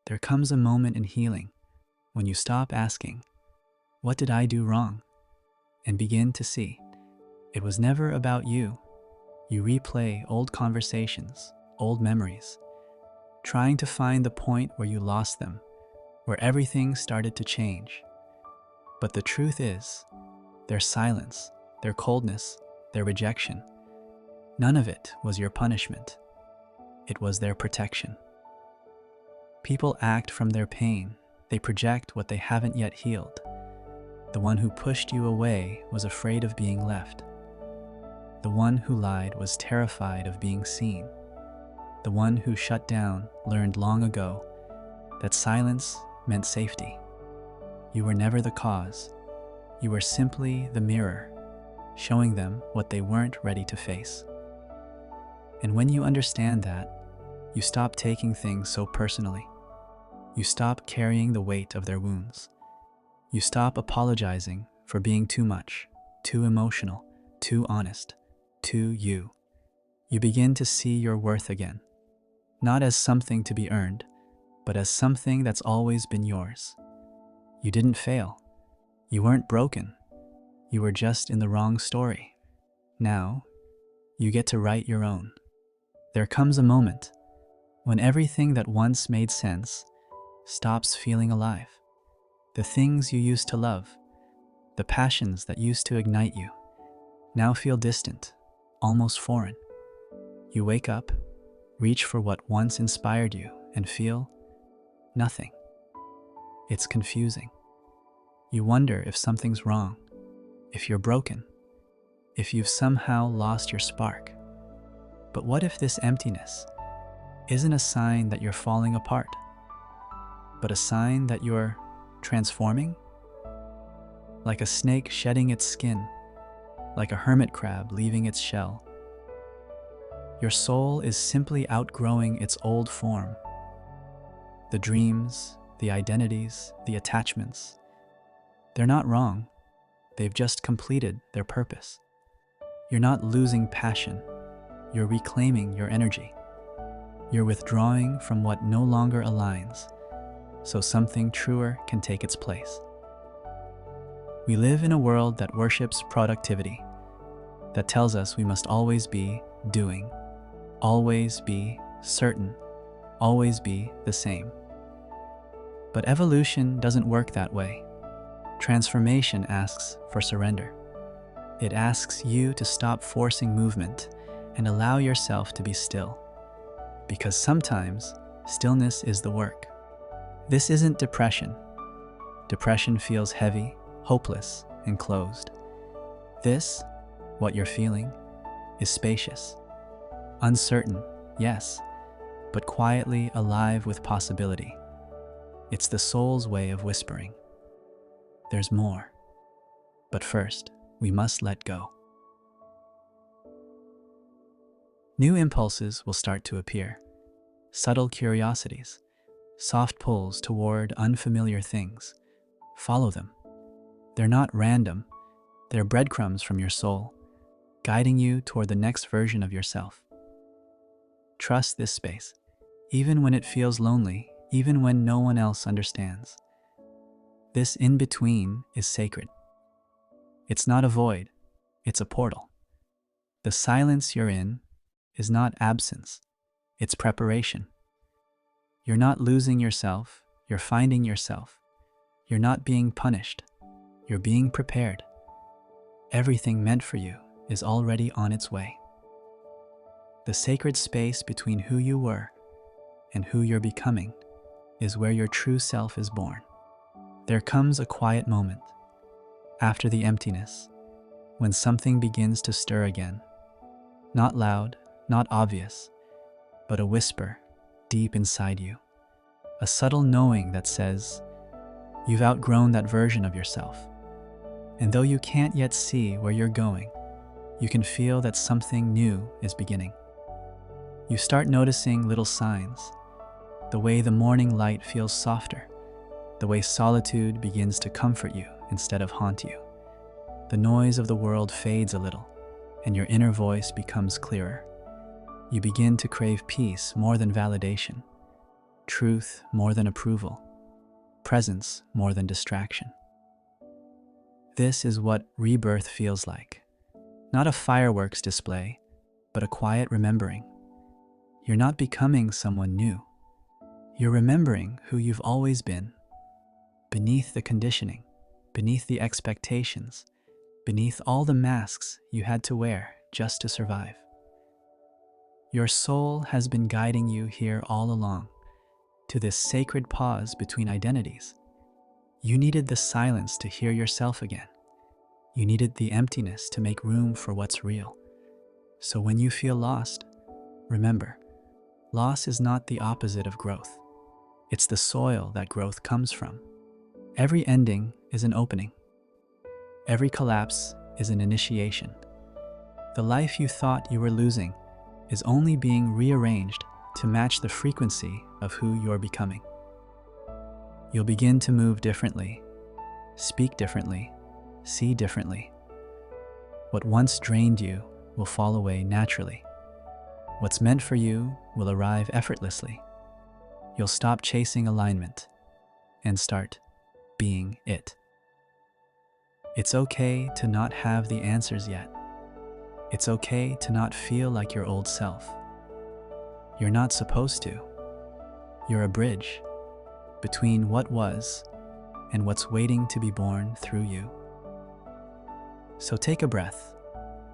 There comes a moment in healing when you stop asking, "What did I do wrong?" and begin to see it was never about you. You replay old conversations, old memories, trying to find the point where you lost them, where everything started to change. But the truth is, their silence, their coldness, their rejection, none of it was your punishment. It was their protection. People act from their pain. They project what they haven't yet healed. The one who pushed you away was afraid of being left. The one who lied was terrified of being seen. The one who shut down learned long ago that silence meant safety. You were never the cause. You were simply the mirror, showing them what they weren't ready to face. And when you understand that, you stop taking things so personally. You stop carrying the weight of their wounds. You stop apologizing for being too much, too emotional, too honest, too you. You begin to see your worth again, not as something to be earned, but as something that's always been yours. You didn't fail. You weren't broken. You were just in the wrong story. Now, you get to write your own. There comes a moment when everything that once made sense stops feeling alive. The things you used to love, the passions that used to ignite you, now feel distant, almost foreign. You wake up, reach for what once inspired you, and feel nothing. It's confusing. You wonder if something's wrong, if you're broken, if you've somehow lost your spark. But what if this emptiness isn't a sign that you're falling apart, but a sign that you're transforming? Like a snake shedding its skin, like a hermit crab leaving its shell. Your soul is simply outgrowing its old form. The dreams, the identities, the attachments, they're not wrong. They've just completed their purpose. You're not losing passion. You're reclaiming your energy. You're withdrawing from what no longer aligns, so something truer can take its place. We live in a world that worships productivity, that tells us we must always be doing, always be certain, always be the same. But evolution doesn't work that way. Transformation asks for surrender. It asks you to stop forcing movement and allow yourself to be still. Because sometimes stillness is the work. This isn't depression. Depression feels heavy, hopeless, and closed. This, what you're feeling, is spacious. Uncertain, yes, but quietly alive with possibility. It's the soul's way of whispering. There's more. But first, we must let go. New impulses will start to appear. Subtle curiosities, soft pulls toward unfamiliar things. Follow them. They're not random. They're breadcrumbs from your soul, guiding you toward the next version of yourself. Trust this space, even when it feels lonely, even when no one else understands. This in-between is sacred. It's not a void, it's a portal. The silence you're in is not absence, it's preparation. You're not losing yourself, you're finding yourself. You're not being punished, you're being prepared. Everything meant for you is already on its way. The sacred space between who you were and who you're becoming is where your true self is born. There comes a quiet moment, after the emptiness, when something begins to stir again. Not loud, not obvious, but a whisper deep inside you. A subtle knowing that says, you've outgrown that version of yourself. And though you can't yet see where you're going, you can feel that something new is beginning. You start noticing little signs, the way the morning light feels softer, the way solitude begins to comfort you instead of haunt you. The noise of the world fades a little, and your inner voice becomes clearer. You begin to crave peace more than validation. truth more than approval, presence more than distraction. This is what rebirth feels like. Not a fireworks display, but a quiet remembering. You're not becoming someone new. You're remembering who you've always been, beneath the conditioning, beneath the expectations, beneath all the masks you had to wear just to survive. Your soul has been guiding you here all along, to this sacred pause between identities. You needed the silence to hear yourself again. You needed the emptiness to make room for what's real. So when you feel lost, remember, loss is not the opposite of growth. It's the soil that growth comes from. Every ending is an opening. Every collapse is an initiation. The life you thought you were losing is only being rearranged to match the frequency of who you're becoming. You'll begin to move differently, speak differently, see differently. What once drained you will fall away naturally. What's meant for you will arrive effortlessly. You'll stop chasing alignment and start being it. It's okay to not have the answers yet. It's okay to not feel like your old self. You're not supposed to. You're a bridge between what was and what's waiting to be born through you. So take a breath.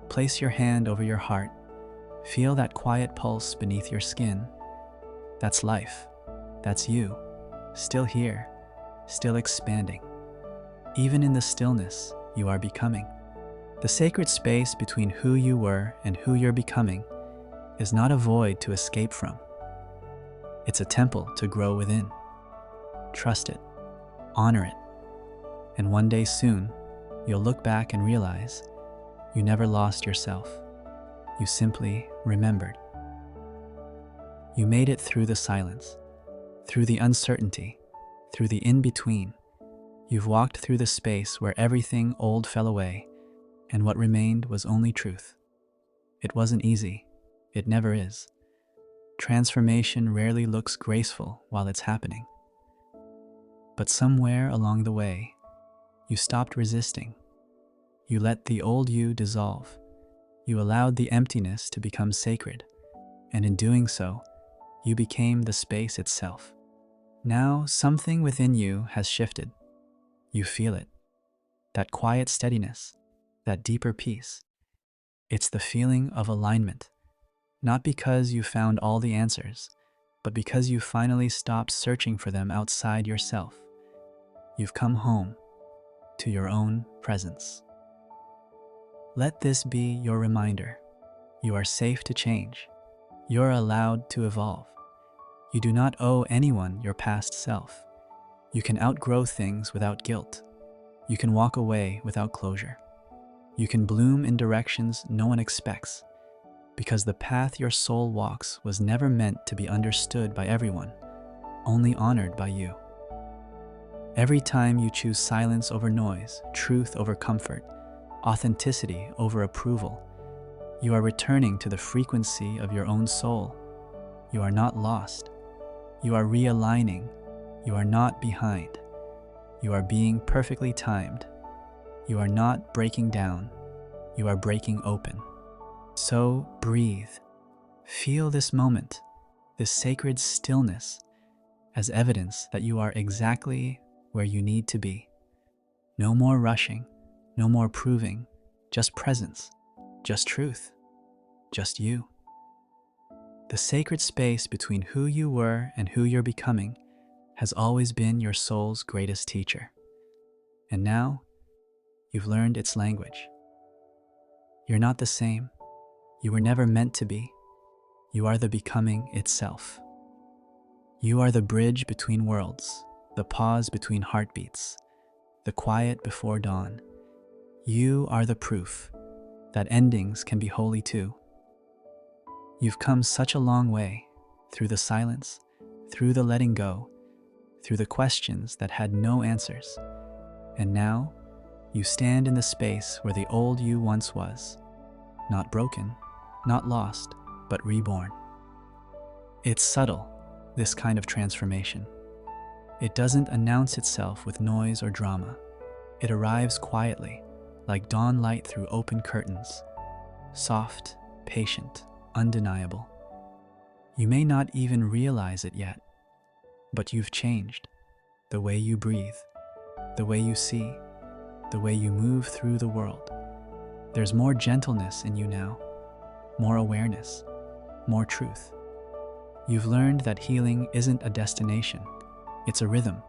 Place your hand over your heart. Feel that quiet pulse beneath your skin. That's life. That's you. Still here. Still expanding. Even in the stillness, you are becoming. The sacred space between who you were and who you're becoming is not a void to escape from. It's a temple to grow within. Trust it. Honor it. And one day soon, you'll look back and realize you never lost yourself. You simply remembered. You made it through the silence, through the uncertainty, through the in-between. You've walked through the space where everything old fell away, and what remained was only truth. It wasn't easy. It never is. Transformation rarely looks graceful while it's happening. But somewhere along the way, you stopped resisting. You let the old you dissolve. You allowed the emptiness to become sacred, and in doing so, you became the space itself. Now, something within you has shifted. You feel it. That quiet steadiness, that deeper peace. It's the feeling of alignment, not because you found all the answers, but because you finally stopped searching for them outside yourself. You've come home to your own presence. Let this be your reminder. You are safe to change. You're allowed to evolve. You do not owe anyone your past self. You can outgrow things without guilt. You can walk away without closure. You can bloom in directions no one expects, because the path your soul walks was never meant to be understood by everyone, only honored by you. Every time you choose silence over noise, truth over comfort, authenticity over approval, you are returning to the frequency of your own soul. You are not lost. You are realigning. You are not behind. You are being perfectly timed. You are not breaking down. You are breaking open. So breathe. Feel this moment, this sacred stillness, as evidence that you are exactly where you need to be. No more rushing, no more proving, just presence, just truth, just you. The sacred space between who you were and who you're becoming has always been your soul's greatest teacher. And now, you've learned its language. You're not the same. You were never meant to be. You are the becoming itself. You are the bridge between worlds, the pause between heartbeats, the quiet before dawn. You are the proof that endings can be holy too. You've come such a long way, through the silence, through the letting go, through the questions that had no answers. And now, you stand in the space where the old you once was, not broken, not lost, but reborn. It's subtle, this kind of transformation. It doesn't announce itself with noise or drama. It arrives quietly, like dawn light through open curtains. Soft, patient, undeniable. You may not even realize it yet, but you've changed. The way you breathe, the way you see, the way you move through the world. There's more gentleness in you now, more awareness, more truth. You've learned that healing isn't a destination, it's a rhythm,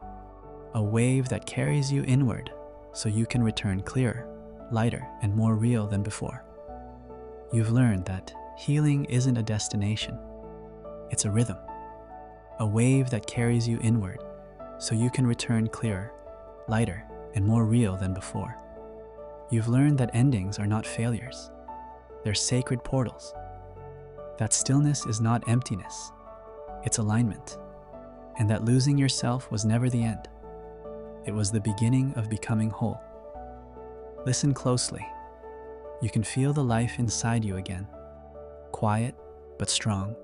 a wave that carries you inward so you can return clearer, lighter, and more real than before. You've learned that healing isn't a destination, it's a rhythm, a wave that carries you inward so you can return clearer, lighter, and more real than before. You've learned that endings are not failures, they're sacred portals. That stillness is not emptiness, it's alignment, and that losing yourself was never the end. It was the beginning of becoming whole. Listen closely. You can feel the life inside you again, quiet but strong,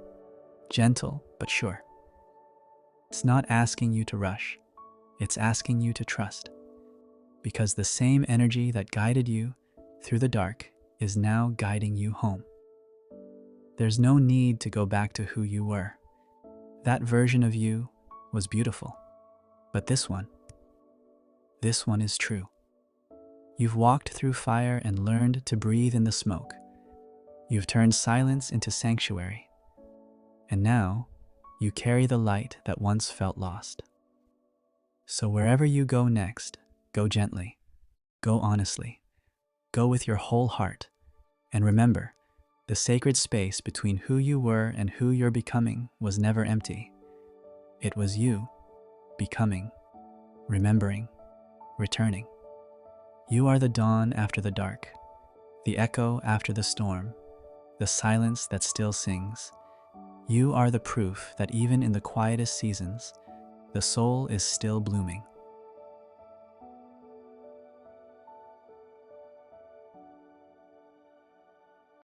gentle but sure. It's not asking you to rush, it's asking you to trust, because the same energy that guided you through the dark is now guiding you home. There's no need to go back to who you were. That version of you was beautiful, but this one is true. You've walked through fire and learned to breathe in the smoke. You've turned silence into sanctuary, and now you carry the light that once felt lost. So wherever you go next, go gently, go honestly, go with your whole heart, and remember, the sacred space between who you were and who you're becoming was never empty. It was you, becoming, remembering, returning. You are the dawn after the dark, the echo after the storm, the silence that still sings. You are the proof that even in the quietest seasons, the soul is still blooming.